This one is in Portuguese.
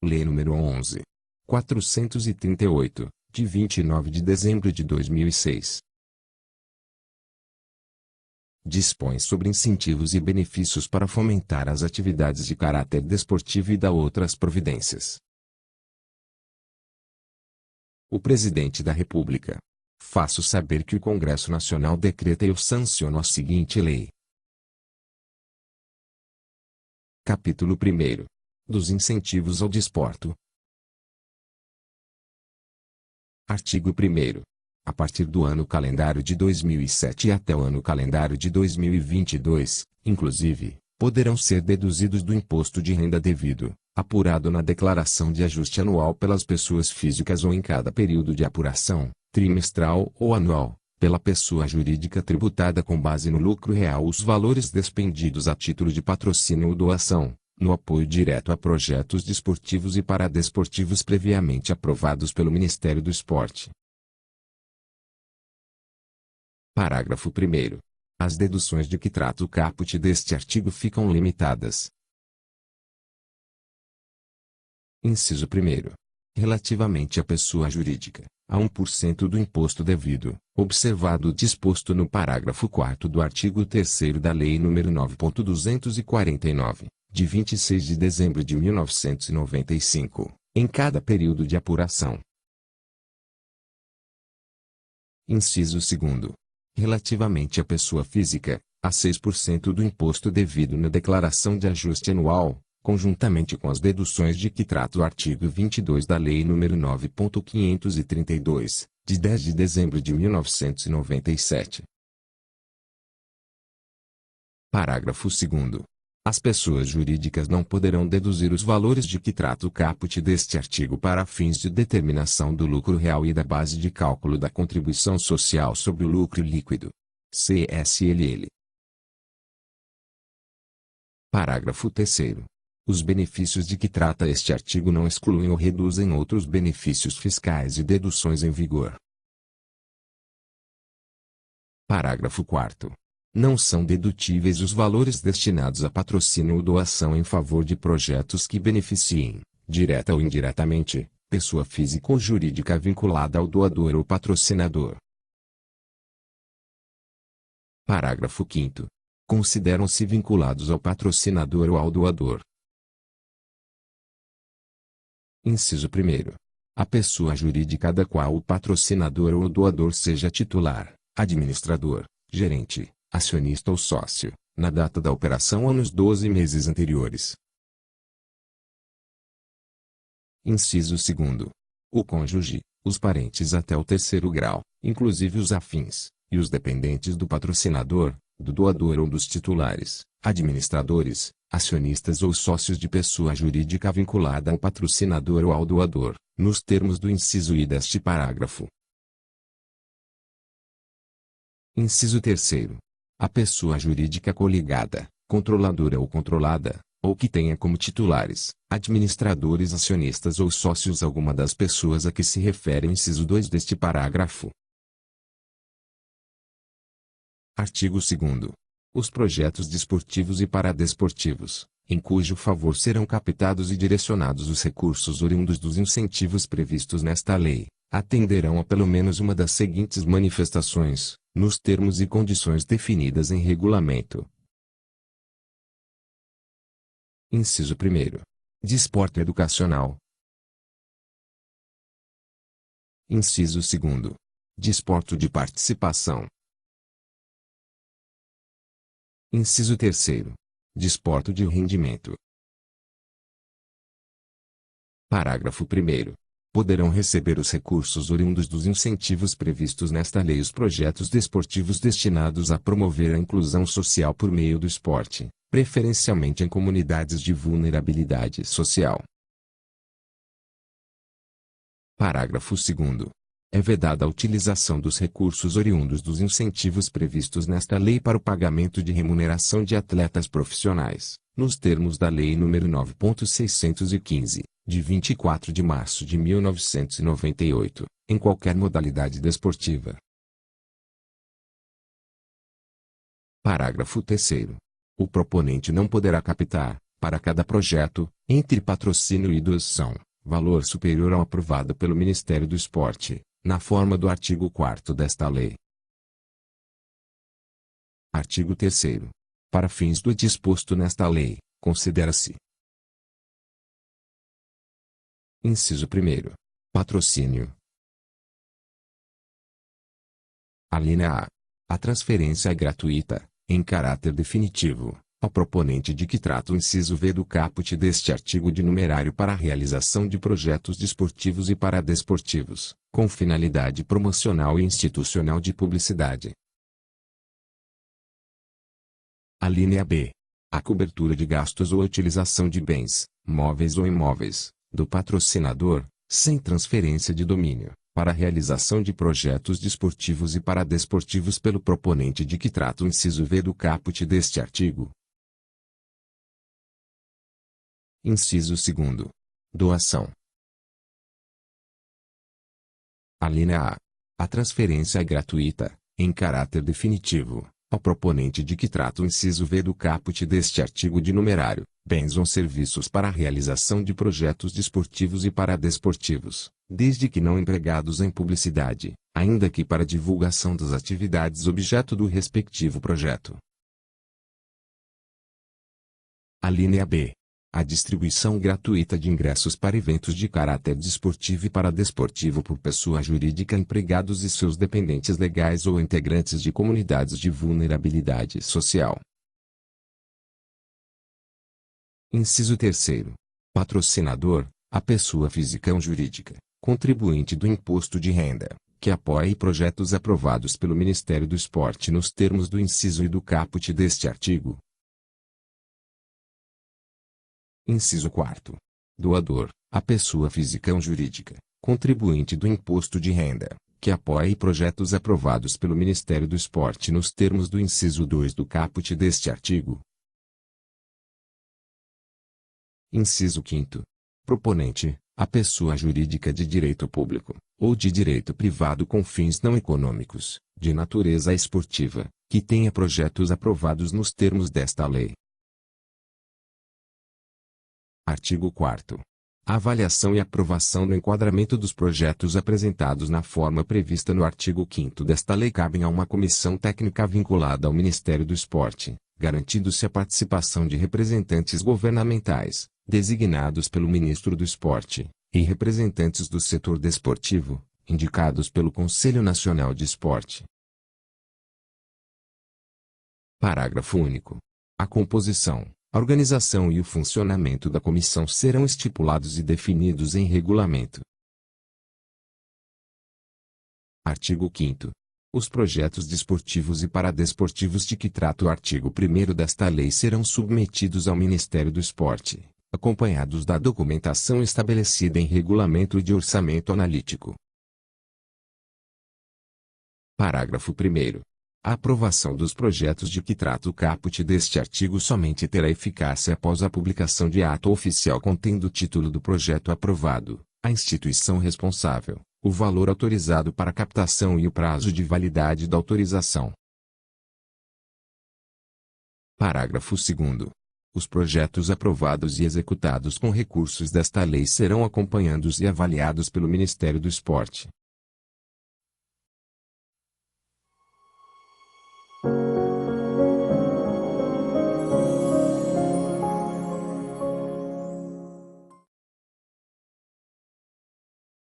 Lei nº 11.438, de 29 de dezembro de 2006. Dispõe sobre incentivos e benefícios para fomentar as atividades de caráter desportivo e dá outras providências. O Presidente da República. Faço saber que o Congresso Nacional decreta e eu sanciono a seguinte lei. Capítulo 1º. Dos incentivos ao desporto. Artigo 1º. A partir do ano calendário de 2007 e até o ano calendário de 2022, inclusive, poderão ser deduzidos do imposto de renda devido, apurado na declaração de ajuste anual pelas pessoas físicas ou em cada período de apuração, trimestral ou anual, pela pessoa jurídica tributada com base no lucro real os valores despendidos a título de patrocínio ou doação, no apoio direto a projetos desportivos e paradesportivos previamente aprovados pelo Ministério do Esporte. Parágrafo 1º. As deduções de que trata o caput deste artigo ficam limitadas. Inciso 1º. Relativamente à pessoa jurídica, a 1% do imposto devido, observado o disposto no parágrafo 4º do artigo 3º da Lei nº 9.249, de 26 de dezembro de 1995, em cada período de apuração. Inciso 2º. Relativamente à pessoa física, a 6% do imposto devido na declaração de ajuste anual, conjuntamente com as deduções de que trata o artigo 22 da Lei nº 9.532, de 10 de dezembro de 1997. Parágrafo 2º. As pessoas jurídicas não poderão deduzir os valores de que trata o caput deste artigo para fins de determinação do lucro real e da base de cálculo da contribuição social sobre o lucro líquido. CSLL. Parágrafo 3º. Os benefícios de que trata este artigo não excluem ou reduzem outros benefícios fiscais e deduções em vigor. Parágrafo 4º. Não são dedutíveis os valores destinados a patrocínio ou doação em favor de projetos que beneficiem, direta ou indiretamente, pessoa física ou jurídica vinculada ao doador ou patrocinador. Parágrafo 5º. Consideram-se vinculados ao patrocinador ou ao doador. Inciso 1º. A pessoa jurídica da qual o patrocinador ou o doador seja titular, administrador, gerente, acionista ou sócio, na data da operação ou nos 12 meses anteriores. Inciso 2º. O cônjuge, os parentes até o 3º grau, inclusive os afins, e os dependentes do patrocinador, do doador ou dos titulares, administradores, acionistas ou sócios de pessoa jurídica vinculada ao patrocinador ou ao doador, nos termos do inciso I deste parágrafo. Inciso 3º. A pessoa jurídica coligada, controladora ou controlada, ou que tenha como titulares, administradores acionistas ou sócios alguma das pessoas a que se refere o inciso 2 deste parágrafo. Artigo 2º. Os projetos desportivos e paradesportivos, em cujo favor serão captados e direcionados os recursos oriundos dos incentivos previstos nesta lei, atenderão a pelo menos uma das seguintes manifestações, nos termos e condições definidas em regulamento. Inciso 1º. Desporto educacional. Inciso 2º. Desporto de participação. Inciso 3º. Desporto de rendimento. Parágrafo 1º. Poderão receber os recursos oriundos dos incentivos previstos nesta lei os projetos desportivos destinados a promover a inclusão social por meio do esporte, preferencialmente em comunidades de vulnerabilidade social. Parágrafo 2º. É vedada a utilização dos recursos oriundos dos incentivos previstos nesta lei para o pagamento de remuneração de atletas profissionais, nos termos da Lei nº 9.615, de 24 de março de 1998, em qualquer modalidade desportiva. Parágrafo 3º. O proponente não poderá captar, para cada projeto, entre patrocínio e doação, valor superior ao aprovado pelo Ministério do Esporte, na forma do artigo 4º desta lei. Artigo 3º. Para fins do disposto nesta lei, considera-se: inciso 1º. Patrocínio. Alínea A. A transferência é gratuita, em caráter definitivo, ao proponente de que trata o inciso V do caput deste artigo de numerário para a realização de projetos desportivos e paradesportivos, com finalidade promocional e institucional de publicidade. Alínea B. A cobertura de gastos ou a utilização de bens, móveis ou imóveis, do patrocinador, sem transferência de domínio, para a realização de projetos desportivos e paradesportivos pelo proponente de que trata o inciso V do caput deste artigo. Inciso 2º. Doação. Alínea A. A transferência é gratuita, em caráter definitivo, ao proponente de que trata o inciso V do caput deste artigo de numerário, bens ou serviços para a realização de projetos desportivos e paradesportivos, desde que não empregados em publicidade, ainda que para divulgação das atividades objeto do respectivo projeto. Alínea B. A distribuição gratuita de ingressos para eventos de caráter desportivo e paradesportivo por pessoa jurídica, empregados e seus dependentes legais ou integrantes de comunidades de vulnerabilidade social. Inciso 3º. Patrocinador, a pessoa física ou jurídica, contribuinte do imposto de renda, que apoie projetos aprovados pelo Ministério do Esporte nos termos do inciso I do caput deste artigo. Inciso 4º. Doador, a pessoa física ou jurídica, contribuinte do imposto de renda, que apoie projetos aprovados pelo Ministério do Esporte nos termos do inciso 2 do caput deste artigo. Inciso 5º. Proponente, a pessoa jurídica de direito público, ou de direito privado com fins não econômicos, de natureza esportiva, que tenha projetos aprovados nos termos desta lei. Artigo 4º. A avaliação e aprovação do enquadramento dos projetos apresentados na forma prevista no artigo 5º desta lei cabem a uma comissão técnica vinculada ao Ministério do Esporte, garantindo-se a participação de representantes governamentais, designados pelo Ministro do Esporte, e representantes do setor desportivo, indicados pelo Conselho Nacional de Esporte. Parágrafo único. A composição, a organização e o funcionamento da comissão serão estipulados e definidos em regulamento. Artigo 5º. Os projetos desportivos e paradesportivos de que trata o artigo 1º desta lei serão submetidos ao Ministério do Esporte, acompanhados da documentação estabelecida em regulamento de orçamento analítico. Parágrafo 1º. A aprovação dos projetos de que trata o caput deste artigo somente terá eficácia após a publicação de ato oficial contendo o título do projeto aprovado, a instituição responsável, o valor autorizado para captação e o prazo de validade da autorização. Parágrafo 2º. Os projetos aprovados e executados com recursos desta lei serão acompanhados e avaliados pelo Ministério do Esporte,